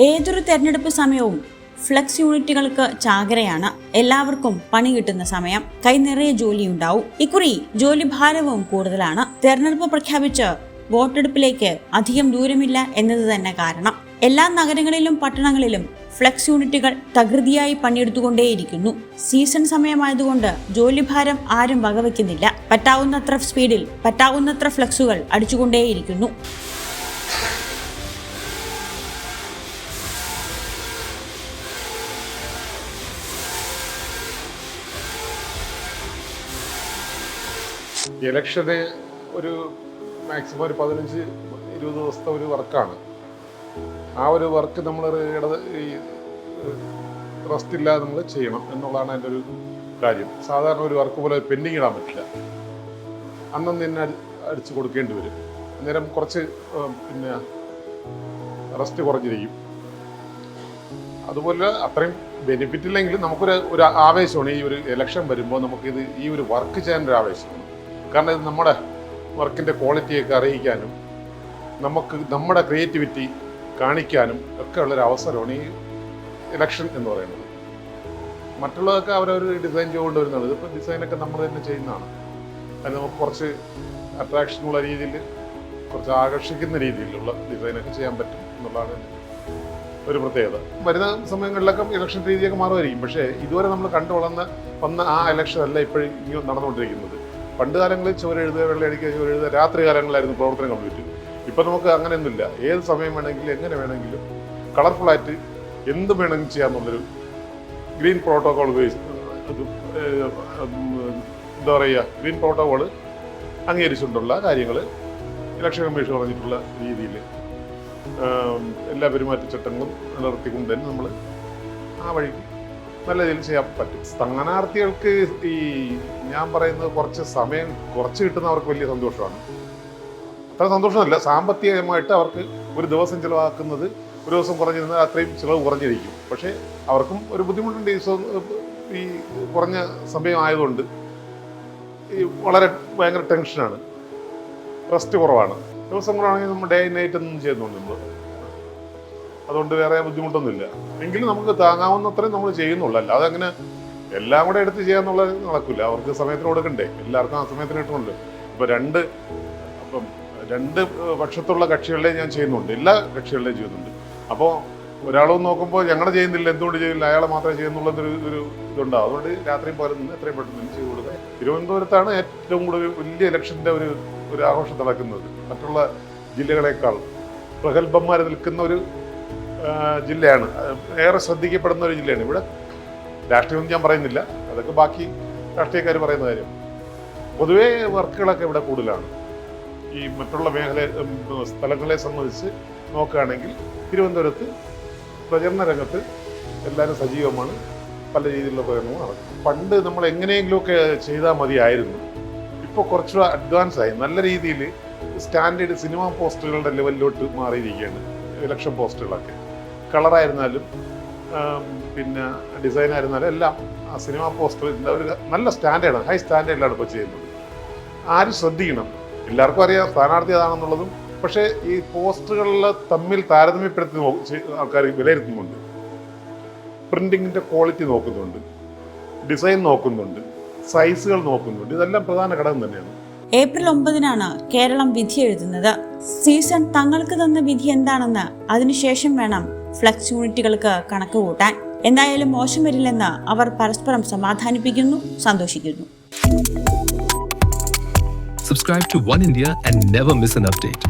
ഏതൊരു തെരഞ്ഞെടുപ്പ് സമയവും ഫ്ലെക്സ് യൂണിറ്റുകൾക്ക് ചാകരയാണ്. എല്ലാവർക്കും പണി കിട്ടുന്ന സമയം, കൈ നിറയെ ജോലിയുണ്ടാവും. ഇക്കുറി ജോലി ഭാരവും കൂടുതലാണ്. തെരഞ്ഞെടുപ്പ് പ്രഖ്യാപിച്ച് വോട്ടെടുപ്പിലേക്ക് അധികം ദൂരമില്ല എന്നത് തന്നെ കാരണം. എല്ലാ നഗരങ്ങളിലും പട്ടണങ്ങളിലും ഫ്ലെക്സ് യൂണിറ്റുകൾ തകൃതിയായി പണിയെടുത്തുകൊണ്ടേയിരിക്കുന്നു. സീസൺ സമയമായതുകൊണ്ട് ജോലിഭാരം ആരും വകവെക്കുന്നില്ല. പറ്റാവുന്നത്ര സ്പീഡിൽ പറ്റാവുന്നത്ര ഫ്ലെക്സുകൾ അടിച്ചുകൊണ്ടേയിരിക്കുന്നു. ഇലക്ഷന് ഒരു മാക്സിമം ഒരു 15-20 ദിവസത്തെ ഒരു വർക്കാണ്. ആ ഒരു വർക്ക് നമ്മൾ ഈ റെസ്റ്റ് ഇല്ലാതെ നമ്മൾ ചെയ്യണം എന്നുള്ളതാണ് എൻ്റെ ഒരു കാര്യം. സാധാരണ ഒരു വർക്ക് പോലെ പെൻഡിങ് ഇടാൻ പറ്റില്ല. അന്നും തന്നെ അടിച്ചു കൊടുക്കേണ്ടി വരും. അന്നേരം കുറച്ച് പിന്നെ റെസ്റ്റ് കുറഞ്ഞിരിക്കും. അതുപോലെ അത്രയും ബെനിഫിറ്റ് ഇല്ലെങ്കിലും നമുക്കൊരു ആവേശമാണ്. ഈ ഒരു ഇലക്ഷൻ വരുമ്പോൾ നമുക്കിത് ഈ ഒരു വർക്ക് ചെയ്യാനൊരു ആവേശമാണ്. കാരണം ഇത് നമ്മുടെ വർക്കിൻ്റെ ക്വാളിറ്റിയൊക്കെ അറിയിക്കാനും നമുക്ക് നമ്മുടെ ക്രിയേറ്റിവിറ്റി കാണിക്കാനും ഒക്കെ ഉള്ളൊരു അവസരമാണ് ഈ ഇലക്ഷൻ എന്ന് പറയുന്നത്. മറ്റുള്ളതൊക്കെ അവരൊരു ഡിസൈൻ ചെയ്തുകൊണ്ട് വരുന്നത്. ഇതിപ്പോൾ ഡിസൈനൊക്കെ നമ്മൾ തന്നെ ചെയ്യുന്നതാണ്. അത് നമുക്ക് കുറച്ച് അട്രാക്ഷനുള്ള രീതിയിൽ, കുറച്ച് ആകർഷിക്കുന്ന രീതിയിലുള്ള ഡിസൈനൊക്കെ ചെയ്യാൻ പറ്റും എന്നുള്ളതാണ് ഒരു പ്രത്യേകത. വരുന്ന സമയങ്ങളിലൊക്കെ ഇലക്ഷൻ രീതിയൊക്കെ മാറുമായിരിക്കും. പക്ഷേ ഇതുവരെ നമ്മൾ കണ്ടു വന്ന ആ ഇലക്ഷൻ അല്ല ഇപ്പോഴും ഇങ്ങനെ നടന്നുകൊണ്ടിരിക്കുന്നത്. പണ്ട് കാലങ്ങളിൽ ചുവരെഴുതുക, വെള്ളയടിക്കുക, ചുവരെഴുതുക, രാത്രി കാലങ്ങളിലായിരുന്നു പ്രവർത്തനം കംപ്ലീറ്റ്. ഇപ്പം നമുക്ക് അങ്ങനെയൊന്നുമില്ല. ഏത് സമയം വേണമെങ്കിലും എങ്ങനെ വേണമെങ്കിലും കളർഫുള്ളായിട്ട് എന്ത് വേണമെങ്കിലും ചെയ്യാമെന്നുള്ളൊരു ഗ്രീൻ പ്രോട്ടോകോൾ എന്താ പറയുക, ഗ്രീൻ പ്രോട്ടോകോൾ അംഗീകരിച്ചുകൊണ്ടുള്ള കാര്യങ്ങൾ ഇലക്ഷൻ കമ്മീഷൻ പറഞ്ഞിട്ടുള്ള രീതിയിൽ എല്ലാ പെരുമാറ്റച്ചട്ടങ്ങളും നിലനിർത്തിക്കൊണ്ട് തന്നെ നമ്മൾ ആ വഴിക്ക് നല്ല രീതിയിൽ ചെയ്യാൻ പറ്റും. സ്ഥാനാർത്ഥികൾക്ക് ഈ ഞാൻ പറയുന്നത് കുറച്ച് സമയം കുറച്ച് കിട്ടുന്നവർക്ക് വലിയ സന്തോഷമാണ്. അത്ര സന്തോഷമല്ല, സാമ്പത്തികമായിട്ട് അവർക്ക് ഒരു ദിവസം ചിലവാക്കുന്നത് ഒരു ദിവസം കുറഞ്ഞിരുന്നാൽ അത്രയും ചിലവ് കുറഞ്ഞിരിക്കും. പക്ഷേ അവർക്കും ഒരു ബുദ്ധിമുട്ടുണ്ട്. ഈ കുറഞ്ഞ സമയം ആയതുകൊണ്ട് ഈ വളരെ ഭയങ്കര ടെൻഷനാണ്, റെസ്റ്റ് കുറവാണ്. ദിവസങ്ങളാണെങ്കിൽ നമ്മൾ ഡേ ആൻഡ് നൈറ്റ് ഒന്നും ചെയ്യുന്നുണ്ട് നമ്മൾ. അതുകൊണ്ട് വേറെ ബുദ്ധിമുട്ടൊന്നുമില്ല. എങ്കിലും നമുക്ക് താങ്ങാവുന്നത്രയും നമ്മൾ ചെയ്യുന്നുള്ളൂ. അല്ലാതെ അങ്ങനെ എല്ലാം കൂടെ എടുത്ത് ചെയ്യാന്നുള്ളത് നടക്കില്ല. അവർക്ക് സമയത്തിന് കൊടുക്കണ്ടേ, എല്ലാവർക്കും ആ സമയത്തിന് കിട്ടണമല്ലോ. ഇപ്പോൾ രണ്ട് പക്ഷത്തുള്ള കക്ഷികളെ ഞാൻ ചെയ്യുന്നുണ്ട്, എല്ലാ കക്ഷികളെയും ചെയ്യുന്നുണ്ട്. അപ്പോൾ ഒരാളൊന്നും നോക്കുമ്പോൾ ഞങ്ങളെ ചെയ്യുന്നില്ല, എന്തുകൊണ്ട് ചെയ്യില്ല, അയാളെ മാത്രമേ ചെയ്യുന്നുള്ളതൊരു ഇതുണ്ടാവും. അതുകൊണ്ട് രാത്രിയും പോലെ നിന്ന് എത്രയും പെട്ടെന്ന് ചെയ്ത് കൊടുക്കുക. തിരുവനന്തപുരത്താണ് ഏറ്റവും കൂടുതൽ വലിയ ഇലക്ഷൻ്റെ ഒരു ആഘോഷം നടക്കുന്നത്. മറ്റുള്ള ജില്ലകളെക്കാൾ പ്രഗത്ഭന്മാർ നിൽക്കുന്ന ഒരു ജില്ലയാണ്, ഏറെ ശ്രദ്ധിക്കപ്പെടുന്ന ഒരു ജില്ലയാണ്. ഇവിടെ രാഷ്ട്രീയം ഞാൻ പറയുന്നില്ല, അതൊക്കെ ബാക്കി രാഷ്ട്രീയക്കാർ പറയുന്ന കാര്യം. പൊതുവേ വർക്കുകളൊക്കെ ഇവിടെ കൂടുതലാണ്. ഈ മറ്റുള്ള സ്ഥലങ്ങളെ സംബന്ധിച്ച് നോക്കുകയാണെങ്കിൽ തിരുവനന്തപുരത്ത് പ്രചരണ രംഗത്ത് എല്ലാവരും സജീവമാണ്. പല രീതിയിലുള്ള പ്രചരണവും നടക്കും. പണ്ട് നമ്മൾ എങ്ങനെയെങ്കിലുമൊക്കെ ചെയ്താൽ മതിയായിരുന്നു. ഇപ്പോൾ കുറച്ചുകൂടെ അഡ്വാൻസ് ആയി. നല്ല രീതിയിൽ സ്റ്റാൻഡേർഡ് സിനിമാ പോസ്റ്ററുകളുടെ ലെവലിലോട്ട് മാറിയിരിക്കുകയാണ് ഇലക്ഷൻ പോസ്റ്ററുകളൊക്കെ. കളറായിരുന്നാലും പിന്നെ ഡിസൈനായിരുന്നാലും എല്ലാം ആ സിനിമാ പോസ്റ്ററിൻ്റെ ഒരു നല്ല സ്റ്റാൻഡേർഡാണ്, ഹൈ സ്റ്റാൻഡേർഡിലാണ് ഇപ്പോൾ ചെയ്യുന്നത്. ആരും ശ്രദ്ധിക്കണം. എല്ലാവർക്കും അറിയാം സ്ഥാനാർത്ഥി അതാണെന്നുള്ളതും. പക്ഷേ ഈ പോസ്റ്ററുകളിൽ തമ്മിൽ താരതമ്യപ്പെടുത്തി ആൾക്കാർ വിലയിരുത്തുന്നുണ്ട്. പ്രിൻറ്റിങ്ങിൻ്റെ ക്വാളിറ്റി നോക്കുന്നുണ്ട്, ഡിസൈൻ നോക്കുന്നുണ്ട്, സൈസുകൾ നോക്കുന്നുണ്ട്. ഇതെല്ലാം പ്രധാന ഘടകം തന്നെയാണ്. ഏപ്രിൽ 9 കേരളം വിധി എഴുതുന്നത്. സീസൺ തങ്ങൾക്ക് തന്ന വിധി എന്താണെന്ന് അതിനുശേഷം വേണം ഫ്ലെക്സ് യൂണിറ്റുകൾക്ക് കണക്ക് കൂട്ടാൻ. എന്തായാലും മോശം വരില്ലെന്ന് അവർ പരസ്പരം സമാധാനിപ്പിക്കുന്നു, സന്തോഷിക്കുന്നു. Subscribe to One India and never miss an update.